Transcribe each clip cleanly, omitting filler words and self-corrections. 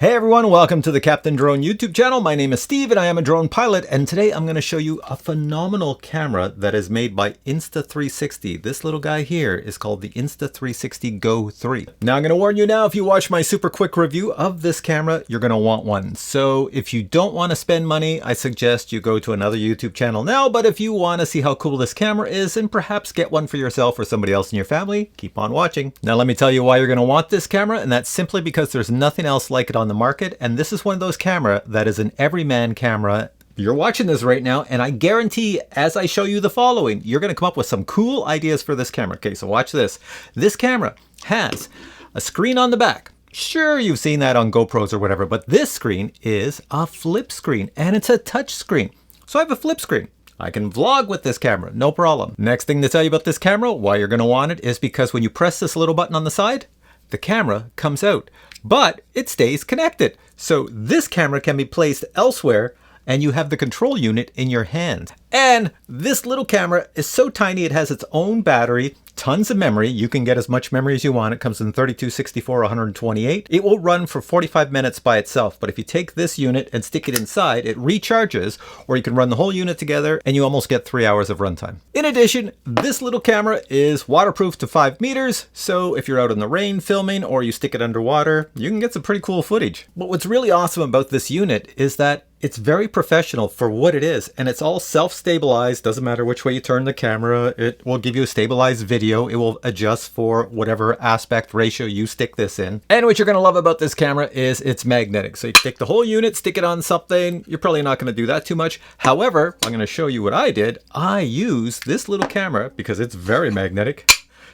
Hey everyone, welcome to the Captain Drone YouTube channel. My name is Steve and I am a drone pilot, and today I'm going to show you a phenomenal camera that is made by Insta360. This little guy here is called the Insta360 Go 3. Now I'm going to warn you now, if you watch my super quick review of this camera, you're going to want one. So if you don't want to spend money, I suggest you go to another YouTube channel now, but if you want to see how cool this camera is and perhaps get one for yourself or somebody else in your family, keep on watching. Now let me tell you why you're going to want this camera, and that's simply because there's nothing else like it on the market, and this is one of those camera that is an everyman camera. You're watching this right now, and I guarantee as I show you the following, you're going to come up with some cool ideas for this camera. Okay, so watch this. This camera has a screen on the back. Sure, you've seen that on GoPros or whatever, but this screen is a flip screen, and it's a touch screen. So I have a flip screen. I can vlog with this camera, no problem. Next thing to tell you about this camera, why you're going to want it, is because when you press this little button on the side, the camera comes out, but it stays connected. So this camera can be placed elsewhere and you have the control unit in your hand. And this little camera is so tiny, it has its own battery, tons of memory. You can get as much memory as you want. It comes in 32, 64, 128. It will run for 45 minutes by itself, but if you take this unit and stick it inside, it recharges, or you can run the whole unit together and you almost get 3 hours of runtime. In addition, this little camera is waterproof to 5 meters, so if you're out in the rain filming or you stick it underwater, you can get some pretty cool footage. But what's really awesome about this unit is that it's very professional for what it is, and it's all self-stabilized. Doesn't matter which way you turn the camera, it will give you a stabilized video. It will adjust for whatever aspect ratio you stick this in. And what you're going to love about this camera is it's magnetic. So you take the whole unit, stick it on something. You're probably not going to do that too much. However, I'm going to show you what I did. I use this little camera because it's very magnetic.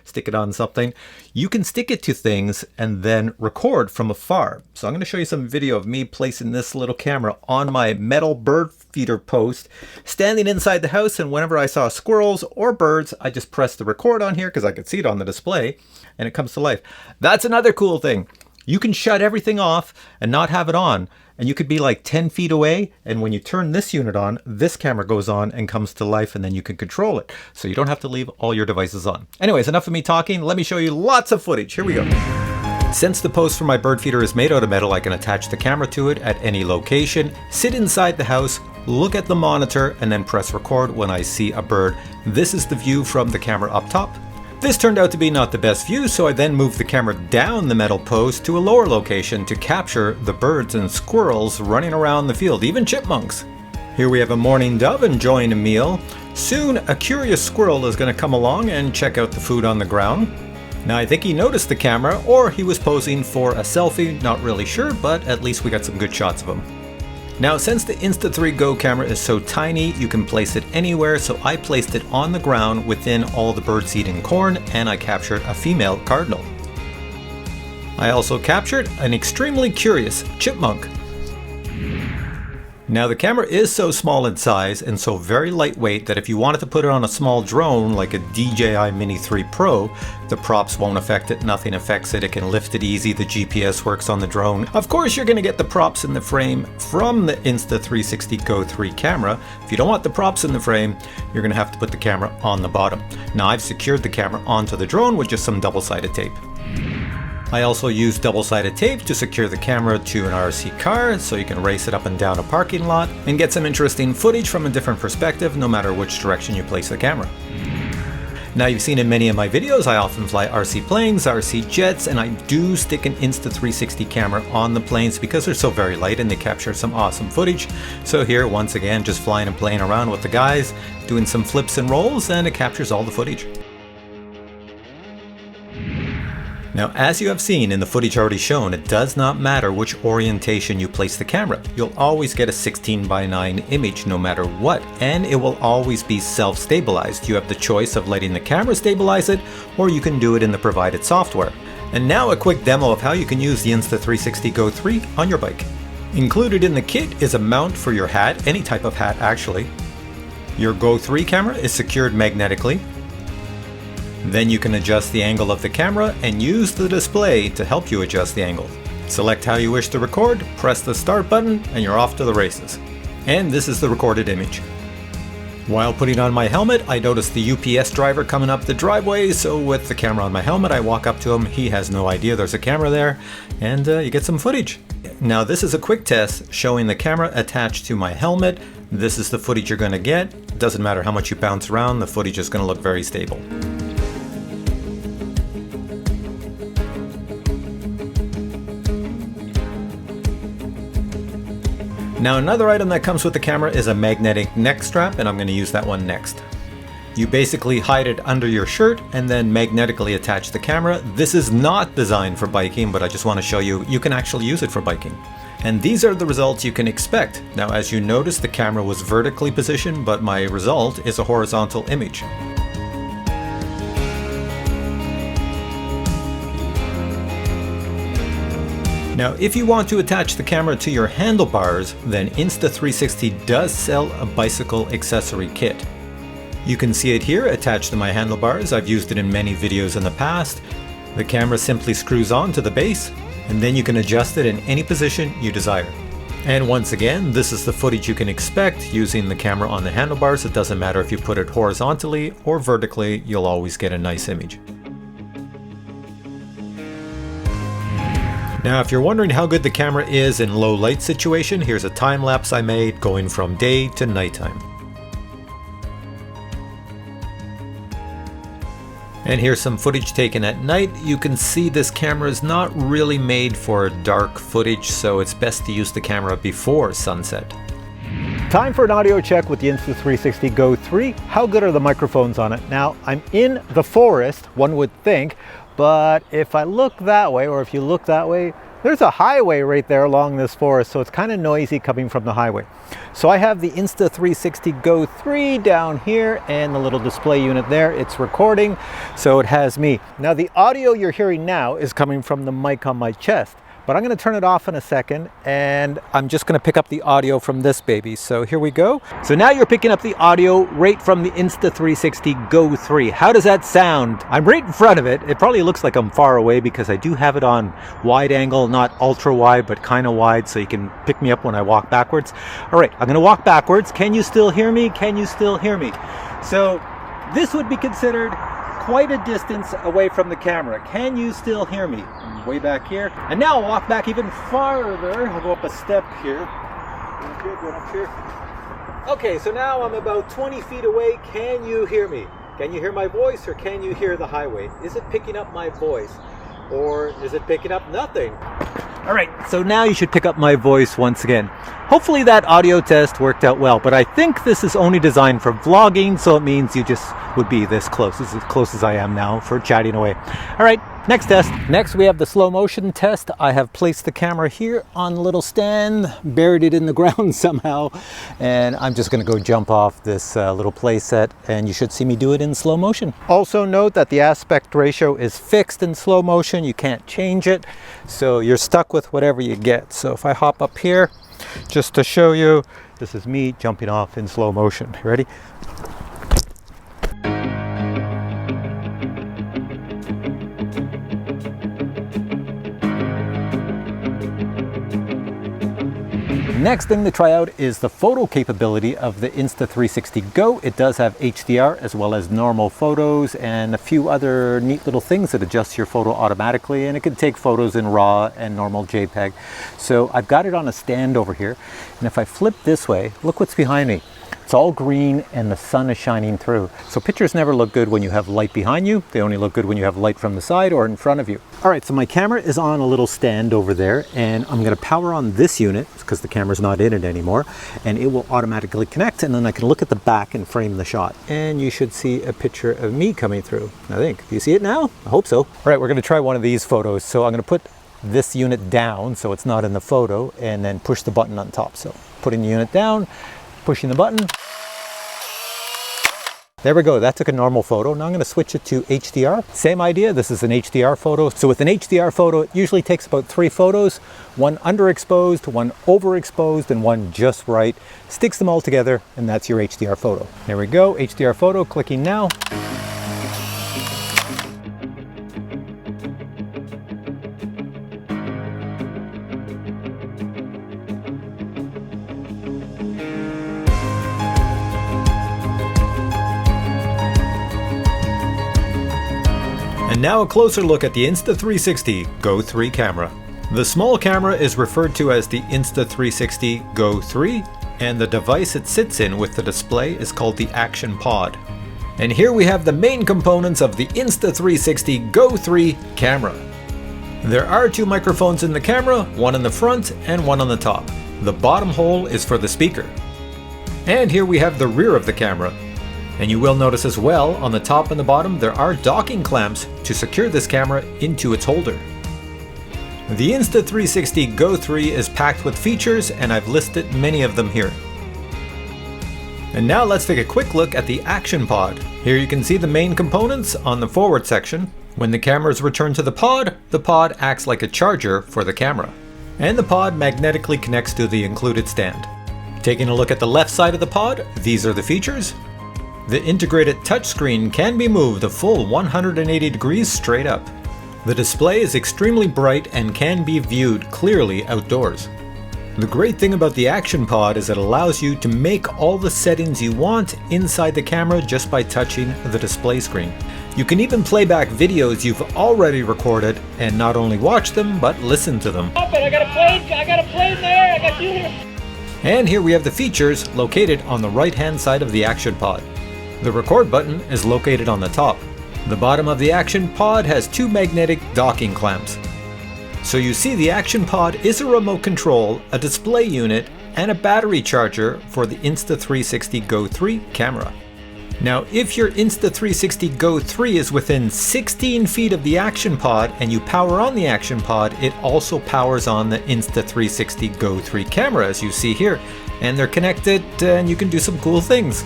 Stick it on something. You can stick it to things and then record from afar. So I'm going to show you some video of me placing this little camera on my metal bird feeder post, standing inside the house, and whenever I saw squirrels or birds, I just pressed the record on here because I could see it on the display and it comes to life. That's another cool thing. You can shut everything off and not have it on, and you could be like 10 feet away, and when you turn this unit on, this camera goes on and comes to life, and then you can control it. So you don't have to leave all your devices on. Anyways, enough of me talking. Let me show you lots of footage. Here we go. Since the post for my bird feeder is made out of metal, I can attach the camera to it at any location, sit inside the house, look at the monitor, and then press record when I see a bird. This is the view from the camera up top. This turned out to be not the best view, so I then moved the camera down the metal post to a lower location to capture the birds and squirrels running around the field, even chipmunks. Here we have a mourning dove enjoying a meal. Soon a curious squirrel is going to come along and check out the food on the ground. Now I think he noticed the camera, or he was posing for a selfie, not really sure, but at least we got some good shots of him. Now, since the Insta3 Go camera is so tiny, you can place it anywhere, so I placed it on the ground within all the birds eating corn, and I captured a female cardinal. I also captured an extremely curious chipmunk. Now the camera is so small in size and so very lightweight that if you wanted to put it on a small drone like a DJI Mini 3 Pro, the props won't affect it, nothing affects it, it can lift it easy, the GPS works on the drone. Of course you're going to get the props in the frame from the Insta360 Go 3 camera. If you don't want the props in the frame, you're going to have to put the camera on the bottom. Now I've secured the camera onto the drone with just some double-sided tape. I also used double-sided tape to secure the camera to an RC car so you can race it up and down a parking lot and get some interesting footage from a different perspective no matter which direction you place the camera. Now you've seen in many of my videos I often fly RC planes, RC jets, and I do stick an Insta360 camera on the planes because they're so very light and they capture some awesome footage. So here once again just flying and playing around with the guys, doing some flips and rolls, and it captures all the footage. Now, as you have seen in the footage already shown, it does not matter which orientation you place the camera. You'll always get a 16:9 image no matter what, and it will always be self-stabilized. You have the choice of letting the camera stabilize it, or you can do it in the provided software. And now a quick demo of how you can use the Insta360 Go 3 on your bike. Included in the kit is a mount for your hat, any type of hat actually. Your Go 3 camera is secured magnetically. Then you can adjust the angle of the camera and use the display to help you adjust the angle. Select how you wish to record, press the start button, and you're off to the races. And this is the recorded image. While putting on my helmet, I noticed the UPS driver coming up the driveway, so with the camera on my helmet, I walk up to him. He has no idea there's a camera there, and you get some footage. Now this is a quick test showing the camera attached to my helmet. This is the footage you're going to get. It doesn't matter how much you bounce around, the footage is going to look very stable. Now another item that comes with the camera is a magnetic neck strap, and I'm going to use that one next. You basically hide it under your shirt and then magnetically attach the camera. This is not designed for biking, but I just want to show you, you can actually use it for biking. And these are the results you can expect. Now as you notice, the camera was vertically positioned, but my result is a horizontal image. Now, if you want to attach the camera to your handlebars, then Insta360 does sell a bicycle accessory kit. You can see it here attached to my handlebars. I've used it in many videos in the past. The camera simply screws on to the base, and then you can adjust it in any position you desire. And once again, this is the footage you can expect using the camera on the handlebars. It doesn't matter if you put it horizontally or vertically, you'll always get a nice image. Now, if you're wondering how good the camera is in low light situation, here's a time lapse I made going from day to nighttime. And here's some footage taken at night. You can see this camera is not really made for dark footage, so it's best to use the camera before sunset. Time for an audio check with the Insta360 Go 3. How good are the microphones on it? Now, I'm in the forest, one would think, but if I look that way, or if you look that way, there's a highway right there along this forest, so it's kind of noisy coming from the highway. So I have the Insta360 Go 3 down here and the little display unit there. It's recording, so it has me. Now the audio you're hearing now is coming from the mic on my chest. But I'm going to turn it off in a second, and I'm just going to pick up the audio from this baby. So here we go. So now you're picking up the audio right from the Insta360 Go 3. How does that sound? I'm right in front of it. It probably looks like I'm far away because I do have it on wide angle, not ultra wide, but kind of wide, so you can pick me up when I walk backwards. All right, I'm going to walk backwards. Can you still hear me? Can you still hear me? So this would be considered quite a distance away from the camera. Can you still hear me? I'm way back here. And now I'll walk back even farther. I'll go up a step here. Going up here. Okay, so now I'm about 20 feet away. Can you hear me? Can you hear my voice, or can you hear the highway? Is it picking up my voice, or is it picking up nothing? All right, so now you should pick up my voice once again. Hopefully that audio test worked out well, but I think this is only designed for vlogging, so it means you just would be this close as I am now for chatting away. All right, next test. Next we have the slow motion test. I have placed the camera here on a little stand, buried it in the ground somehow, and I'm just gonna go jump off this little play set, and you should see me do it in slow motion. Also note that the aspect ratio is fixed in slow motion. You can't change it, so you're stuck with whatever you get. So if I hop up here, just to show you, this is me jumping off in slow motion. Ready? Next thing to try out is the photo capability of the Insta360 Go. It does have HDR as well as normal photos and a few other neat little things that adjust your photo automatically, and it can take photos in RAW and normal JPEG. So I've got it on a stand over here, and if I flip this way, look what's behind me. It's all green and the sun is shining through. So pictures never look good when you have light behind you. They only look good when you have light from the side or in front of you. All right, so my camera is on a little stand over there, and I'm gonna power on this unit because the camera's not in it anymore, and it will automatically connect, and then I can look at the back and frame the shot. And you should see a picture of me coming through, I think. Do you see it now? I hope so. All right, we're gonna try one of these photos. So I'm gonna put this unit down so it's not in the photo, and then push the button on top. So putting the unit down, pushing the button. There we go, that took a normal photo. Now I'm gonna switch it to HDR. Same idea, this is an HDR photo. So with an HDR photo, it usually takes about 3 photos, one underexposed, one overexposed, and one just right. Sticks them all together, and that's your HDR photo. There we go, HDR photo, clicking now. And now a closer look at the Insta360 Go 3 camera. The small camera is referred to as the Insta360 Go 3, and the device it sits in with the display is called the Action Pod. And here we have the main components of the Insta360 Go 3 camera. There are two microphones in the camera, one in the front and one on the top. The bottom hole is for the speaker. And here we have the rear of the camera. And you will notice as well, on the top and the bottom, there are docking clamps to secure this camera into its holder. The Insta360 Go 3 is packed with features, and I've listed many of them here. And now let's take a quick look at the Action Pod. Here you can see the main components on the forward section. When the camera is returned to the pod acts like a charger for the camera. And the pod magnetically connects to the included stand. Taking a look at the left side of the pod, these are the features. The integrated touchscreen can be moved a full 180 degrees straight up. The display is extremely bright and can be viewed clearly outdoors. The great thing about the Action Pod is it allows you to make all the settings you want inside the camera just by touching the display screen. You can even play back videos you've already recorded and not only watch them, but listen to them. I got a plane there, I got you here. And here we have the features located on the right-hand side of the Action Pod. The record button is located on the top. The bottom of the Action Pod has two magnetic docking clamps. So you see the Action Pod is a remote control, a display unit, and a battery charger for the Insta360 Go 3 camera. Now if your Insta360 Go 3 is within 16 feet of the Action Pod and you power on the Action Pod, it also powers on the Insta360 Go 3 camera, as you see here. And they're connected and you can do some cool things.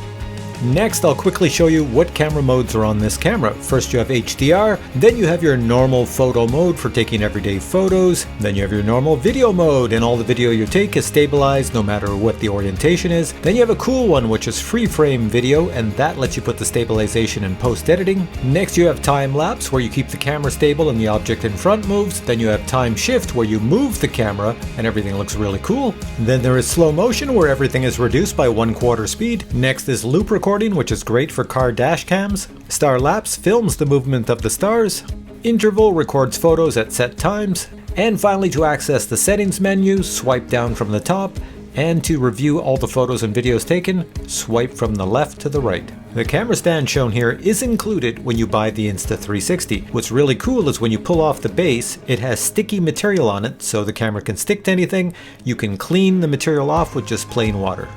Next, I'll quickly show you what camera modes are on this camera. First you have HDR, then you have your normal photo mode for taking everyday photos, then you have your normal video mode, and all the video you take is stabilized no matter what the orientation is. Then you have a cool one, which is free frame video, and that lets you put the stabilization in post editing. Next you have time lapse, where you keep the camera stable and the object in front moves. Then you have time shift, where you move the camera and everything looks really cool. Then there is slow motion, where everything is reduced by 1/4 speed. Next is loop recording, which is great for car dash cams. Star lapse films the movement of the stars. Interval records photos at set times. And finally, to access the settings menu, swipe down from the top. And to review all the photos and videos taken, swipe from the left to the right. The camera stand shown here is included when you buy the Insta360. What's really cool is when you pull off the base, it has sticky material on it, so the camera can stick to anything. You can clean the material off with just plain water.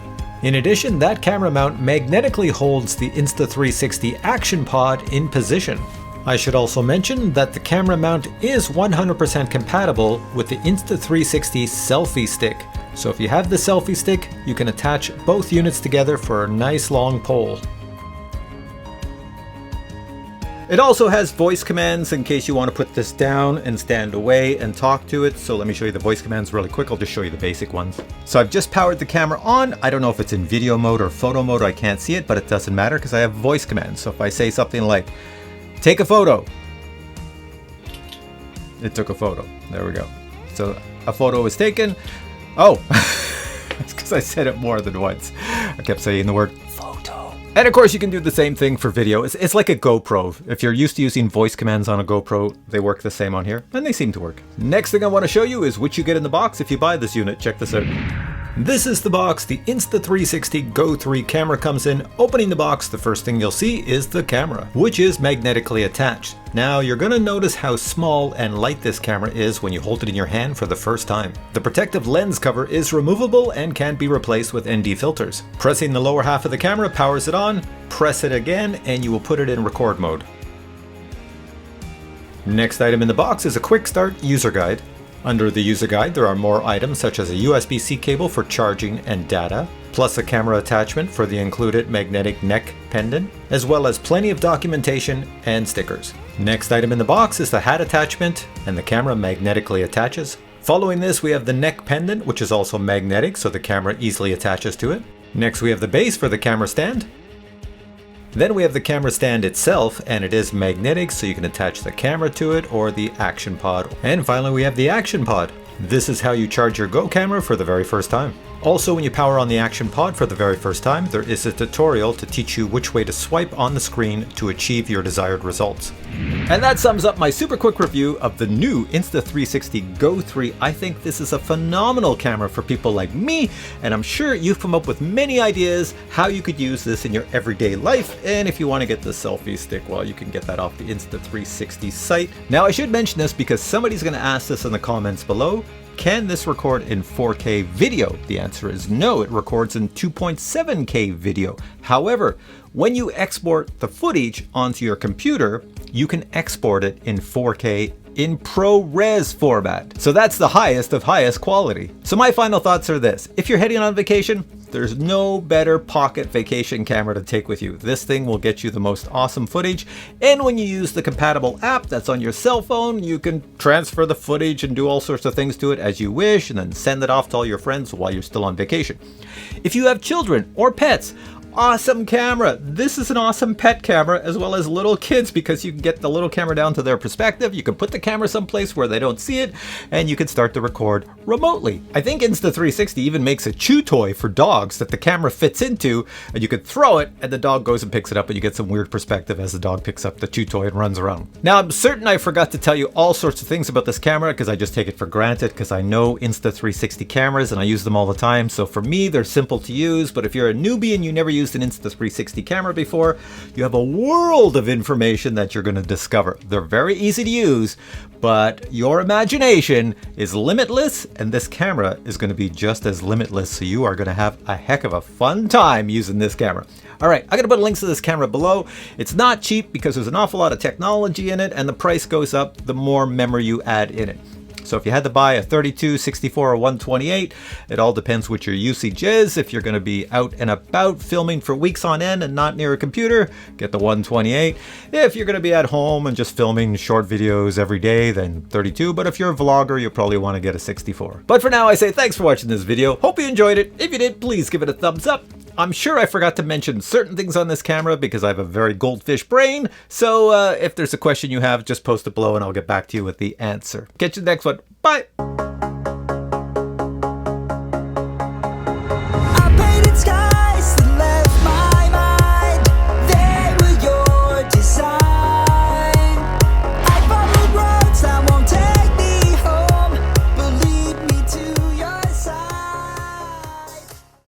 In addition, that camera mount magnetically holds the Insta360 Action Pod in position. I should also mention that the camera mount is 100% compatible with the Insta360 selfie stick. So if you have the selfie stick, you can attach both units together for a nice long pole. It also has voice commands in case you want to put this down and stand away and talk to it. So let me show you the voice commands really quick. I'll just show you the basic ones. So I've just powered the camera on. I don't know if it's in video mode or photo mode. I can't see it, but it doesn't matter because I have voice commands. So if I say something like, take a photo, it took a photo. There we go. So a photo was taken. Oh, it's because I said it more than once. I kept saying the word photo. And of course you can do the same thing for video. It's like a GoPro. If you're used to using voice commands on a GoPro, they work the same on here, and they seem to work. Next thing I want to show you is what you get in the box if you buy this unit. Check this out. This is the box the Insta360 Go 3 camera comes in. Opening the box, the first thing you'll see is the camera, which is magnetically attached. Now you're going to notice how small and light this camera is when you hold it in your hand for the first time. The protective lens cover is removable and can be replaced with ND filters. Pressing the lower half of the camera powers it on, press it again, and you will put it in record mode. Next item in the box is a quick start user guide. Under the user guide, there are more items such as a USB-C cable for charging and data, plus a camera attachment for the included magnetic neck pendant, as well as plenty of documentation and stickers. Next item in the box is the hat attachment, and the camera magnetically attaches. Following this, we have the neck pendant, which is also magnetic, so the camera easily attaches to it. Next, we have the base for the camera stand. Then we have the camera stand itself, and it is magnetic, so you can attach the camera to it or the Action Pod. And finally we have the Action Pod. This is how you charge your Go camera for the very first time. Also, when you power on the Action Pod for the very first time, there is a tutorial to teach you which way to swipe on the screen to achieve your desired results. And that sums up my super quick review of the new Insta360 Go 3. I think this is a phenomenal camera for people like me, and I'm sure you've come up with many ideas how you could use this in your everyday life. And if you want to get the selfie stick, well, you can get that off the Insta360 site. Now, I should mention this because somebody's going to ask this in the comments below. Can this record in 4K video? The answer is no, it records in 2.7K video. However, when you export the footage onto your computer, you can export it in 4K in ProRes format. So that's the highest of highest quality. So my final thoughts are this. If you're heading on vacation, there's no better pocket vacation camera to take with you. This thing will get you the most awesome footage. And when you use the compatible app that's on your cell phone, you can transfer the footage and do all sorts of things to it as you wish, and then send it off to all your friends while you're still on vacation. If you have children or pets, awesome camera. This is an awesome pet camera as well as little kids, because you can get the little camera down to their perspective. You can put the camera someplace where they don't see it, and you can start to record remotely. I think Insta360 even makes a chew toy for dogs that the camera fits into, and you can throw it and the dog goes and picks it up, and you get some weird perspective as the dog picks up the chew toy and runs around. Now, I'm certain I forgot to tell you all sorts of things about this camera because I just take it for granted because I know Insta360 cameras and I use them all the time. So for me, they're simple to use, but if you're a newbie and you never used an Insta360 camera before, you have a world of information that you're going to discover. They're very easy to use, but your imagination is limitless, and this camera is going to be just as limitless, so you are going to have a heck of a fun time using this camera. All right, I'm going to put links to this camera below. It's not cheap because there's an awful lot of technology in it, and the price goes up the more memory you add in it. So if you had to buy a 32, 64, or 128, it all depends what your usage is. If you're going to be out and about filming for weeks on end and not near a computer, get the 128. If you're going to be at home and just filming short videos every day, then 32. But if you're a vlogger, you'll probably want to get a 64. But for now, I say thanks for watching this video. Hope you enjoyed it. If you did, please give it a thumbs up. I'm sure I forgot to mention certain things on this camera because I have a very goldfish brain. So if there's a question you have, just post it below and I'll get back to you with the answer. Catch you in the next one. Bye.